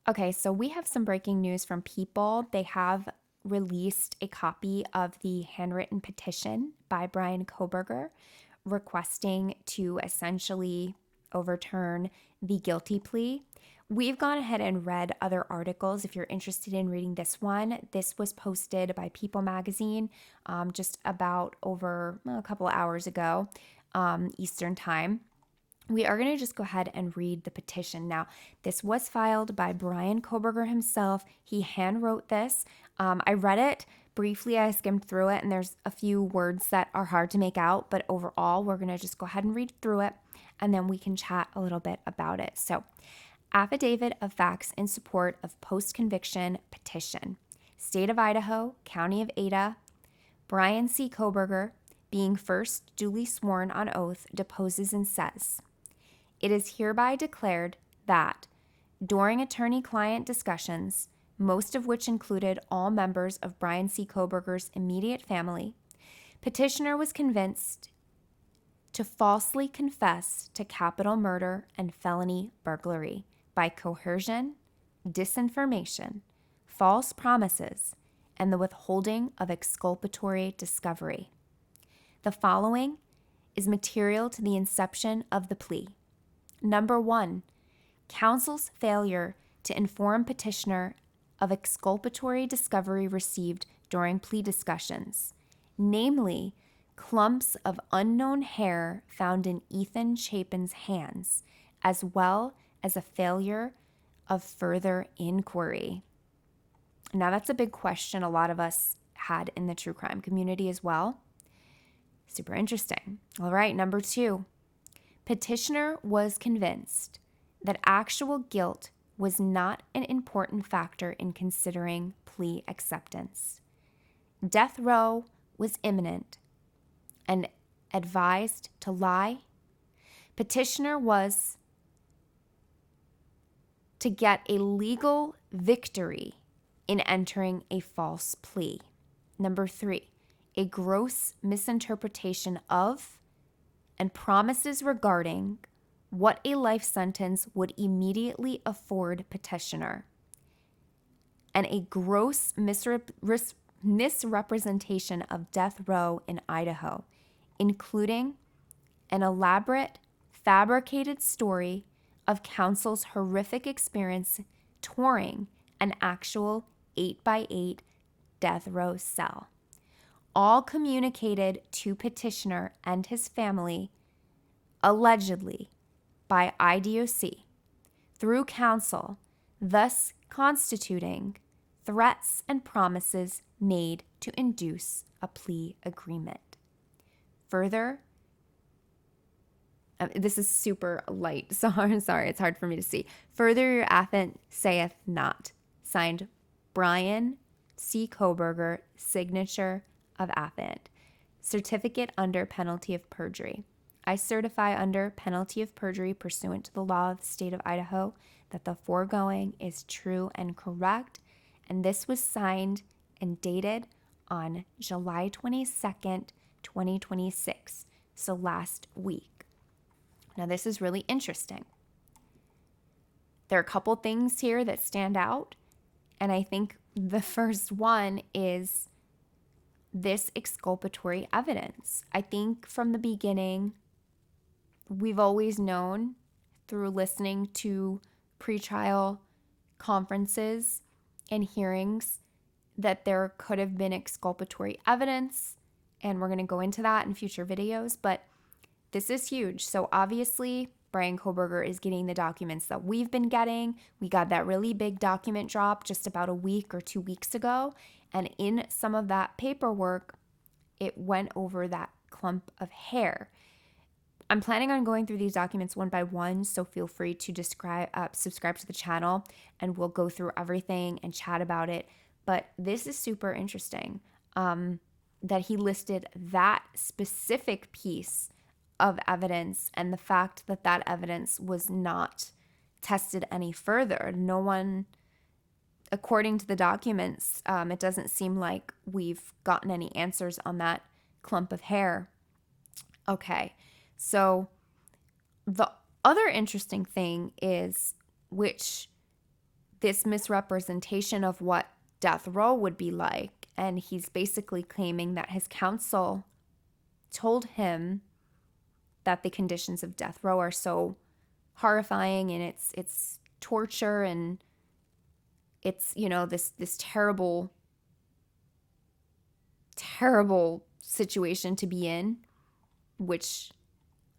Okay, so we have some breaking news from People. They have released a copy of the handwritten petition by Bryan Kohberger requesting to essentially overturn the guilty plea. We've gone ahead and read other articles. If you're interested in reading this one, this was posted by People magazine just about over a couple of hours ago, Eastern time. We are going to just go ahead and read the petition. Now, this was filed by Bryan Kohberger himself. He hand wrote this. I read it briefly, I skimmed through it, and there's a few words that are hard to make out, but overall, we're going to just go ahead and read through it, and then we can chat a little bit about it. So, Affidavit of Facts in Support of Post-Conviction Petition. State of Idaho, County of Ada, Bryan C. Kohberger, being first duly sworn on oath, deposes and says, it is hereby declared that during attorney-client discussions, most of which included all members of Bryan C. Kohberger's immediate family, petitioner was convinced to falsely confess to capital murder and felony burglary by coercion, disinformation, false promises, and the withholding of exculpatory discovery. The following is material to the inception of the plea. Number 1, counsel's failure to inform petitioner of exculpatory discovery received during plea discussions, namely clumps of unknown hair found in Ethan Chapin's hands, as well as a failure of further inquiry. Now, that's a big question a lot of us had in the true crime community as well. Super interesting. All right, number 2. Petitioner was convinced that actual guilt was not an important factor in considering plea acceptance. Death row was imminent and advised to lie. Petitioner was to get a legal victory in entering a false plea. Number 3, a gross misinterpretation of and promises regarding what a life sentence would immediately afford petitioner, and a gross misrepresentation of death row in Idaho, including an elaborate, fabricated story of counsel's horrific experience touring an actual 8x8 death row cell. All communicated to petitioner and his family, allegedly by IDOC, through counsel, thus constituting threats and promises made to induce a plea agreement. Further, this is super light, so I'm sorry, it's hard for me to see. Further, your affiant saith not. Signed, Bryan C. Kohberger, signature of affiant. Certificate under penalty of perjury. I certify under penalty of perjury pursuant to the law of the state of Idaho that the foregoing is true and correct, and this was signed and dated on July 22nd, 2026, so last week. Now, this is really interesting. There are a couple things here that stand out, and I think the first one is this exculpatory evidence. I think from the beginning, we've always known through listening to pretrial conferences and hearings that there could have been exculpatory evidence, and we're going to go into that in future videos, but this is huge. So obviously, Bryan Kohberger is getting the documents that we've been getting. We got that really big document drop just about a week or 2 weeks ago, and in some of that paperwork, it went over that clump of hair. I'm planning on going through these documents one by one, so feel free to subscribe to the channel, and we'll go through everything and chat about it. But this is super interesting that he listed that specific piece of evidence and the fact that that evidence was not tested any further. No one, according to the documents, it doesn't seem like we've gotten any answers on that clump of hair. Okay, so the other interesting thing is, which this misrepresentation of what death row would be like. And he's basically claiming that his counsel told him that the conditions of death row are so horrifying, and it's torture, and it's, you know, this terrible situation to be in, which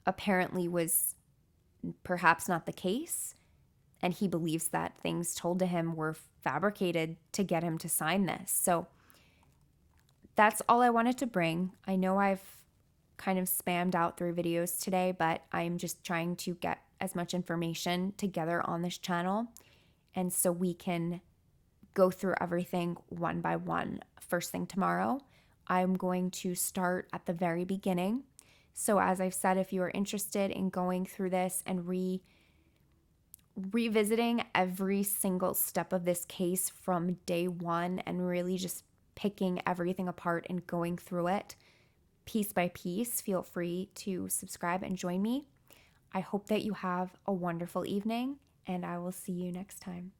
apparently was perhaps not the case. And he believes that things told to him were fabricated to get him to sign this. So that's all I wanted to bring. I know I've kind of spammed out 3 videos today, but I'm just trying to get as much information together on this channel, and so we can go through everything one by one. First thing tomorrow, I'm going to start at the very beginning. So as I've said, if you are interested in going through this and revisiting every single step of this case from day one and really just picking everything apart and going through it piece by piece, feel free to subscribe and join me. I hope that you have a wonderful evening, and I will see you next time.